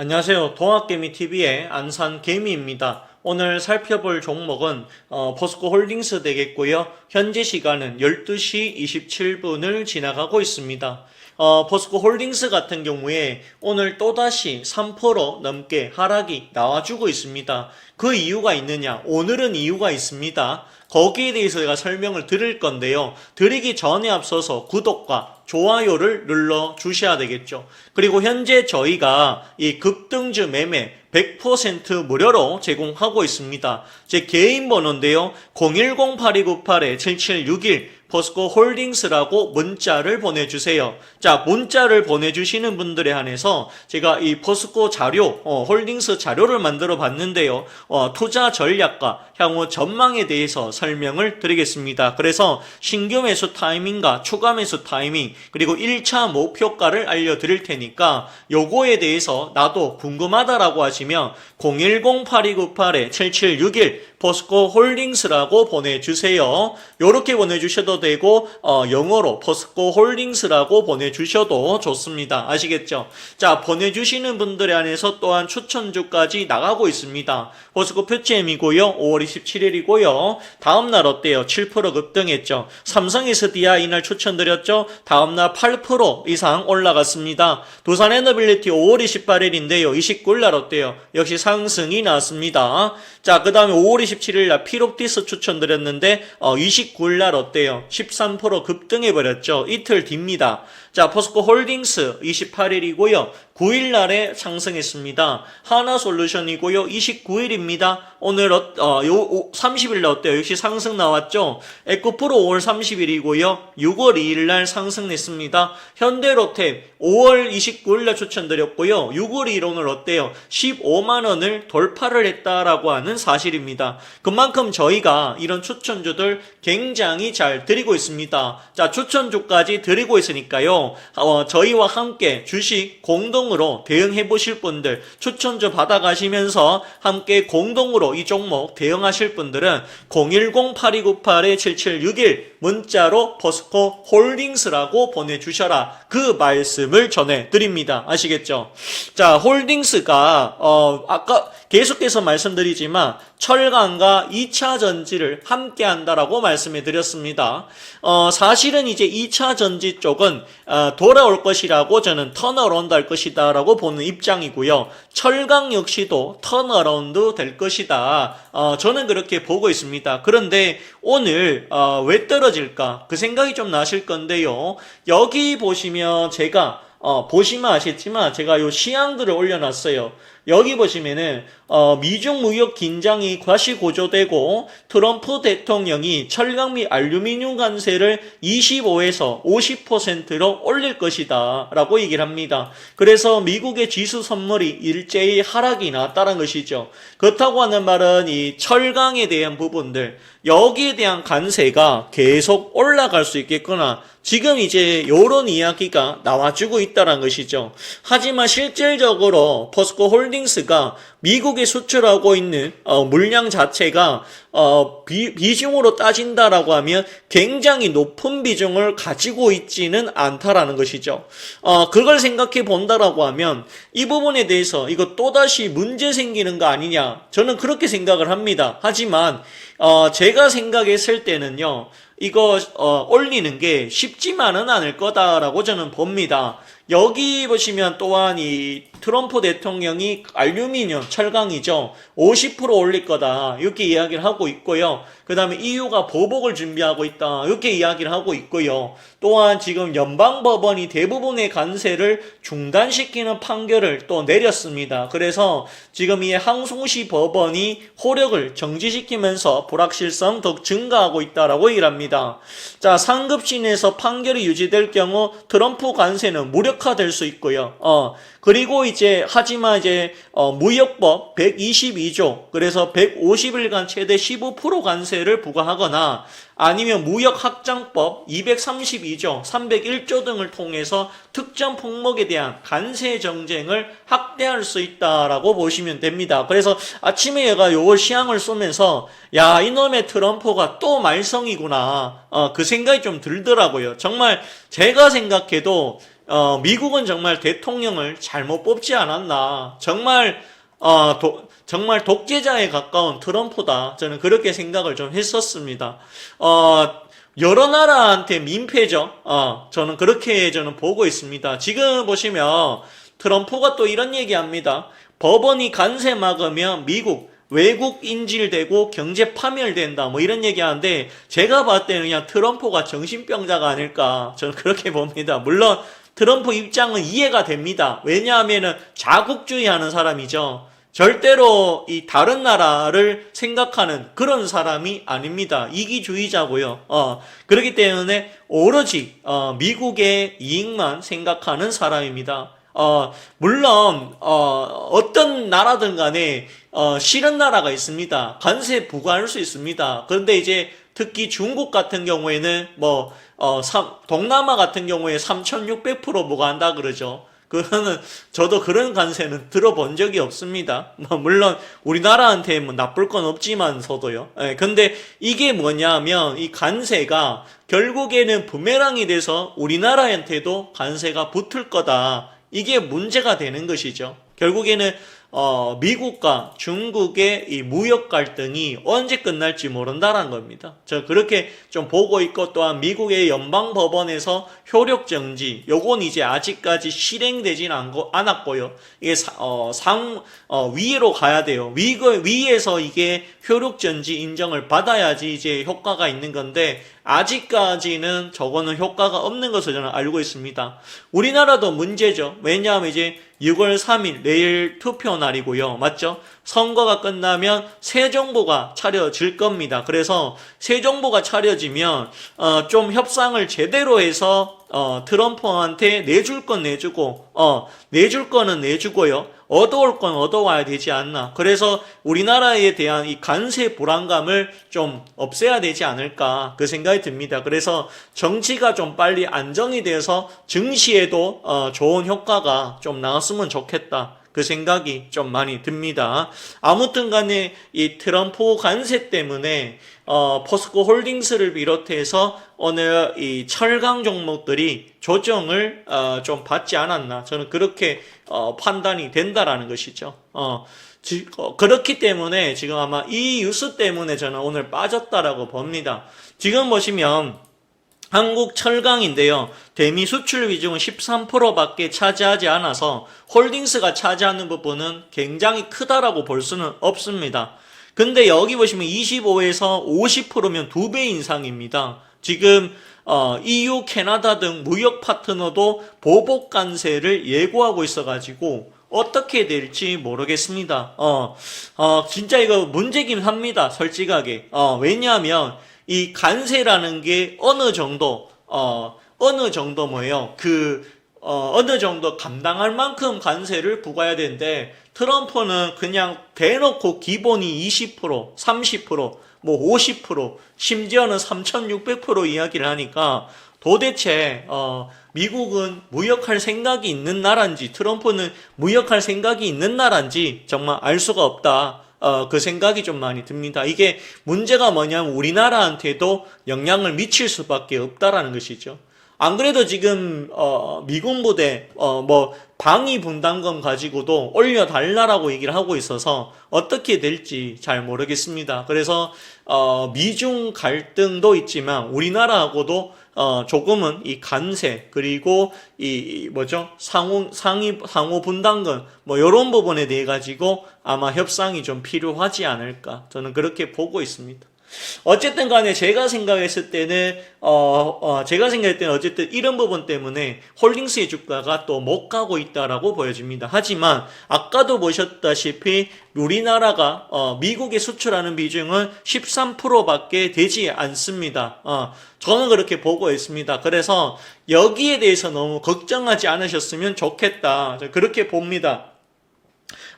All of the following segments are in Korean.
안녕하세요. 동학개미TV의 안산개미입니다. 오늘 살펴볼 종목은 포스코홀딩스 되겠고요. 현재 시간은 12시 27분을 지나가고 있습니다. 포스코홀딩스 같은 경우에 오늘 또다시 3% 넘게 하락이 나와주고 있습니다. 그 이유가 있느냐? 오늘은 이유가 있습니다. 거기에 대해서 제가 설명을 드릴 건데요. 드리기 전에 앞서서 구독과 좋아요를 눌러 주셔야 되겠죠. 그리고 현재 저희가 이 급등주 매매 100% 무료로 제공하고 있습니다. 제 개인 번호인데요. 010-8298-7761 포스코홀딩스라고 문자를 보내주세요. 자, 문자를 보내주시는 분들에 한해서 제가 이 포스코 자료, 홀딩스 자료를 만들어 봤는데요. 투자 전략과 향후 전망에 대해서 설명을 드리겠습니다. 그래서 신규 매수 타이밍과 추가 매수 타이밍, 그리고 1차 목표가를 알려드릴 테니까 요거에 대해서 나도 궁금하다라고 하시면 010-8298-7761 포스코홀딩스라고 보내주세요. 요렇게 보내주셔도 되고 영어로 포스코홀딩스라고 보내주셔도 좋습니다. 아시겠죠? 자, 보내주시는 분들에 한해서 또한 추천주까지 나가고 있습니다. 포스코 표치엠이고요. 5월 27일이고요. 다음날 어때요? 7% 급등했죠. 삼성 SDI 이날 추천드렸죠. 다음날 8% 이상 올라갔습니다. 두산에너빌리티 5월 28일인데요. 29일날 어때요? 역시 상승이 나왔습니다. 자, 그 다음에 5월 27일날 피롭티스 추천드렸는데 29일날 어때요? 13% 급등해버렸죠. 이틀 뒤입니다. 자, 포스코홀딩스 28일이고요. 9일날에 상승했습니다. 하나솔루션이고요. 29일입니다. 오늘 30일날 어때요? 역시 상승 나왔죠. 에코프로 5월 30일이고요. 6월 2일날 상승했습니다. 현대로템 5월 29일날 추천드렸고요. 6월 2일 오늘 어때요? 15만원을 돌파를 했다라고 하는 사실입니다. 그만큼 저희가 이런 추천주들 굉장히 잘 드리고 있습니다. 자, 추천주까지 드리고 있으니까요. 저희와 함께 주식 공동으로 대응해 보실 분들, 추천주 받아가시면서 함께 공동으로 이 종목 대응하실 분들은 010-8298-7761 문자로 포스코 홀딩스라고 보내주셔라. 그 말씀을 전해드립니다. 아시겠죠? 자, 홀딩스가 아까 계속해서 말씀드리지만 철강과 2차 전지를 함께 한다라고 말씀해 드렸습니다. 사실은 이제 2차 전지 쪽은 돌아올 것이라고 저는 턴어라운드 할 것이다 라고 보는 입장이고요. 철강 역시도 턴어라운드 될 것이다. 저는 그렇게 보고 있습니다. 그런데 오늘 왜 떨어질까? 그 생각이 좀 나실 건데요. 여기 보시면 제가 보시면 아시겠지만 제가 요 시향들을 올려놨어요. 여기 보시면은 미중 무역 긴장이 과시 고조되고 트럼프 대통령이 철강 및 알루미늄 관세를 25에서 50%로 올릴 것이다 라고 얘기를 합니다. 그래서 미국의 지수 선물이 일제히 하락이 나왔다는 것이죠. 그렇다고 하는 말은 이 철강에 대한 부분들, 여기에 대한 관세가 계속 올라갈 수 있겠구나. 지금 이제 요런 이야기가 나와주고 있다는 것이죠. 하지만 실질적으로 포스코 홀딩스가 미국에 수출하고 있는 물량 자체가 비중으로 따진다라고 하면 굉장히 높은 비중을 가지고 있지는 않다라는 것이죠. 그걸 생각해 본다라고 하면 이 부분에 대해서 이거 또다시 문제 생기는 거 아니냐, 저는 그렇게 생각을 합니다. 하지만 제가 생각했을 때는요, 이거 올리는 게 쉽지만은 않을 거다라고 저는 봅니다. 여기 보시면 또한 이 트럼프 대통령이 알루미늄, 철강이죠. 50% 올릴 거다. 이렇게 이야기를 하고 있고요. 그 다음에 EU가 보복을 준비하고 있다. 이렇게 이야기를 하고 있고요. 또한 지금 연방법원이 대부분의 관세를 중단시키는 판결을 또 내렸습니다. 그래서 지금 이 항소시 법원이 효력을 정지시키면서 불확실성 더 증가하고 있다라고 얘기를 합니다. 자, 상급신에서 판결이 유지될 경우 트럼프 관세는 무력화될 수 있고요. 그리고 이제 하지만 이제 무역법 122조, 그래서 150일간 최대 15% 관세를 부과하거나 아니면 무역확장법 232조, 301조 등을 통해서 특정 품목에 대한 관세 정쟁을 확대할 수 있다라고 보시면 됩니다. 그래서 아침에 얘가 요걸 시향을 쏘면서 야, 이놈의 트럼프가 또 말썽이구나. 그 생각이 좀 들더라고요. 정말 제가 생각해도 미국은 정말 대통령을 잘못 뽑지 않았나. 정말 독재자에 가까운 트럼프다. 저는 그렇게 생각을 좀 했었습니다. 여러 나라한테 민폐죠. 저는 그렇게 보고 있습니다. 지금 보시면 트럼프가 또 이런 얘기 합니다. 법원이 관세 막으면 미국 외국 인질되고 경제 파멸된다. 뭐 이런 얘기 하는데 제가 봤을 때는 그냥 트럼프가 정신병자가 아닐까. 저는 그렇게 봅니다. 물론 트럼프 입장은 이해가 됩니다. 왜냐하면은 자국주의 하는 사람이죠. 절대로 이 다른 나라를 생각하는 그런 사람이 아닙니다. 이기주의자고요. 그렇기 때문에 오로지 미국의 이익만 생각하는 사람입니다. 물론 어떤 나라든 간에 싫은 나라가 있습니다. 관세 부과할 수 있습니다. 그런데 이제 특히 중국 같은 경우에는 동남아 같은 경우에 3,600% 부과한다 그러죠. 그거는 저도 그런 관세는 들어본 적이 없습니다. 물론 우리나라한테 나쁠 건 없지만서도요. 근데 이게 뭐냐면 이 관세가 결국에는 부메랑이 돼서 우리나라한테도 관세가 붙을 거다. 이게 문제가 되는 것이죠. 결국에는 미국과 중국의 이 무역 갈등이 언제 끝날지 모른다는 겁니다. 저 그렇게 좀 보고 있고, 또한 미국의 연방 법원에서 효력 정지, 요건 이제 아직까지 실행되진 않았고요. 이게 위로 가야 돼요. 위에서 이게 효력 정지 인정을 받아야지 이제 효과가 있는 건데, 아직까지는 저거는 효과가 없는 것을 저는 알고 있습니다. 우리나라도 문제죠. 왜냐하면 이제 6월 3일 내일 투표 날이고요. 맞죠? 선거가 끝나면 새 정부가 차려질 겁니다. 그래서 새 정부가 차려지면 좀 협상을 제대로 해서 트럼프한테 내줄 건 내주고 내줄 거는 내주고요. 얻어올 건 얻어와야 되지 않나. 그래서 우리나라에 대한 이 관세 불안감을 좀 없애야 되지 않을까, 그 생각이 듭니다. 그래서 정치가 좀 빨리 안정이 돼서 증시에도 좋은 효과가 좀 나왔으면 좋겠다. 그 생각이 좀 많이 듭니다. 아무튼 간에 이 트럼프 관세 때문에 포스코 홀딩스를 비롯해서 오늘 이 철강 종목들이 조정을 좀 받지 않았나, 저는 그렇게 판단이 된다라는 것이죠. 그렇기 때문에 지금 아마 이 뉴스 때문에 저는 오늘 빠졌다라고 봅니다. 지금 보시면 한국 철강인데요. 대미 수출 비중은 13%밖에 차지하지 않아서 홀딩스가 차지하는 부분은 굉장히 크다라고 볼 수는 없습니다. 근데 여기 보시면 25에서 50%면 2배 인상입니다. 지금 EU, 캐나다 등 무역 파트너도 보복 관세를 예고하고 있어가지고 어떻게 될지 모르겠습니다. 진짜 이거 문제긴 합니다. 솔직하게. 왜냐하면 이 관세라는 게 어느 정도 뭐예요? 어느 정도 감당할 만큼 관세를 부과해야 되는데, 트럼프는 그냥 대놓고 기본이 20%, 30%, 뭐 50%, 심지어는 3,600% 이야기를 하니까 도대체 미국은 무역할 생각이 있는 나라인지, 트럼프는 무역할 생각이 있는 나라인지 정말 알 수가 없다. 그 생각이 좀 많이 듭니다. 이게 문제가 뭐냐면 우리나라한테도 영향을 미칠 수밖에 없다라는 것이죠. 안 그래도 지금 미군 부대 방위 분담금 가지고도 올려달라라고 얘기를 하고 있어서 어떻게 될지 잘 모르겠습니다. 그래서 미중 갈등도 있지만 우리나라하고도 조금은 이 관세, 그리고 상호 분담금 이런 부분에 대해 가지고 아마 협상이 좀 필요하지 않을까, 저는 그렇게 보고 있습니다. 어쨌든 간에 제가 생각했을 때는 어쨌든 이런 부분 때문에 홀딩스의 주가가 또 못 가고 있다라고 보여집니다. 하지만 아까도 보셨다시피 우리나라가 미국에 수출하는 비중은 13%밖에 되지 않습니다. 저는 그렇게 보고 있습니다. 그래서 여기에 대해서 너무 걱정하지 않으셨으면 좋겠다, 그렇게 봅니다.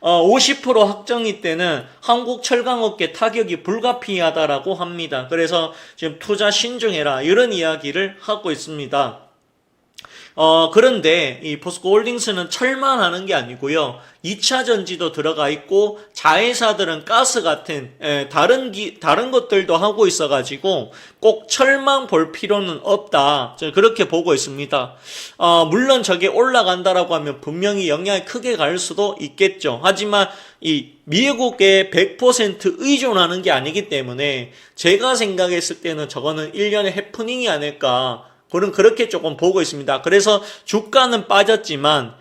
50% 확정일 때는 한국 철강업계 타격이 불가피하다라고 합니다. 그래서 지금 투자 신중해라, 이런 이야기를 하고 있습니다. 그런데 이 포스코홀딩스는 철만 하는 게 아니고요. 2차 전지도 들어가 있고 자회사들은 가스 같은 다른 것들도 하고 있어가지고 꼭 철만 볼 필요는 없다. 저는 그렇게 보고 있습니다. 물론 저게 올라간다라고 하면 분명히 영향이 크게 갈 수도 있겠죠. 하지만 이 미국에 100% 의존하는 게 아니기 때문에 제가 생각했을 때는 저거는 1년의 해프닝이 아닐까. 그렇게 조금 보고 있습니다. 그래서 주가는 빠졌지만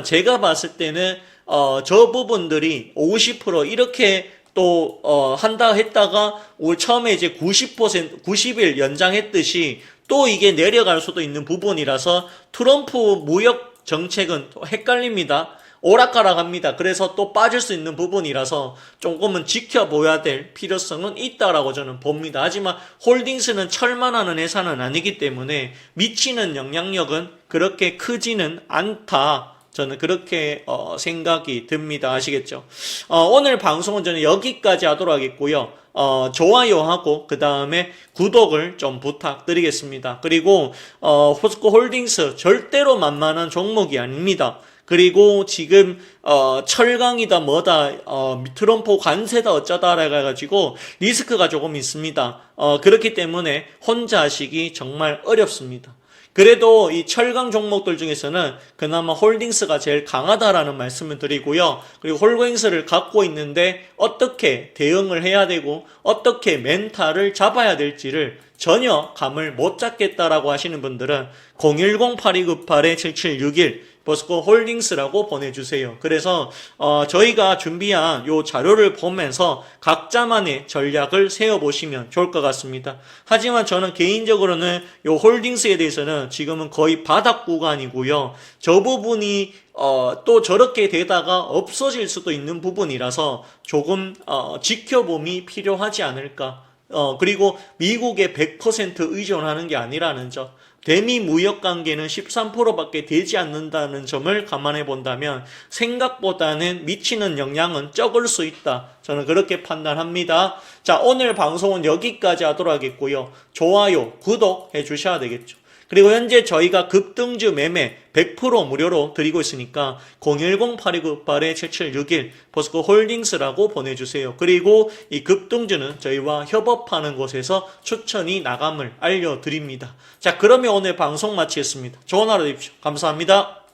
제가 봤을 때는 저 부분들이 50% 이렇게 또 한다 했다가 올 처음에 이제 90% 90일 연장했듯이 또 이게 내려갈 수도 있는 부분이라서 트럼프 무역 정책은 헷갈립니다. 오락가락합니다. 그래서 또 빠질 수 있는 부분이라서 조금은 지켜봐야 될 필요성은 있다라고 저는 봅니다. 하지만 홀딩스는 철만 하는 회사는 아니기 때문에 미치는 영향력은 그렇게 크지는 않다. 저는 그렇게 생각이 듭니다. 아시겠죠? 오늘 방송은 저는 여기까지 하도록 하겠고요. 좋아요하고 그 다음에 구독을 좀 부탁드리겠습니다. 그리고 포스코홀딩스 절대로 만만한 종목이 아닙니다. 그리고 지금 철강이다 뭐다 트럼프 관세다 어쩌다 해가지고 리스크가 조금 있습니다. 그렇기 때문에 혼자 하시기 정말 어렵습니다. 그래도 이 철강 종목들 중에서는 그나마 홀딩스가 제일 강하다라는 말씀을 드리고요. 그리고 홀딩스를 갖고 있는데 어떻게 대응을 해야 되고 어떻게 멘탈을 잡아야 될지를 전혀 감을 못 잡겠다라고 하시는 분들은 010-8298-7761 포스코 홀딩스라고 보내주세요. 그래서 저희가 준비한 요 자료를 보면서 각자만의 전략을 세워보시면 좋을 것 같습니다. 하지만 저는 개인적으로는 요 홀딩스에 대해서는 지금은 거의 바닥 구간이고요. 저 부분이 또 저렇게 되다가 없어질 수도 있는 부분이라서 조금 지켜봄이 필요하지 않을까. 그리고 미국에 100% 의존하는 게 아니라는 점. 대미 무역 관계는 13%밖에 되지 않는다는 점을 감안해 본다면 생각보다는 미치는 영향은 적을 수 있다. 저는 그렇게 판단합니다. 자, 오늘 방송은 여기까지 하도록 하겠고요. 좋아요, 구독 해주셔야 되겠죠. 그리고 현재 저희가 급등주 매매 100% 무료로 드리고 있으니까 010-8298-7761 포스코 홀딩스라고 보내주세요. 그리고 이 급등주는 저희와 협업하는 곳에서 추천이 나감을 알려드립니다. 자, 그러면 오늘 방송 마치겠습니다. 좋은 하루 되십시오. 감사합니다.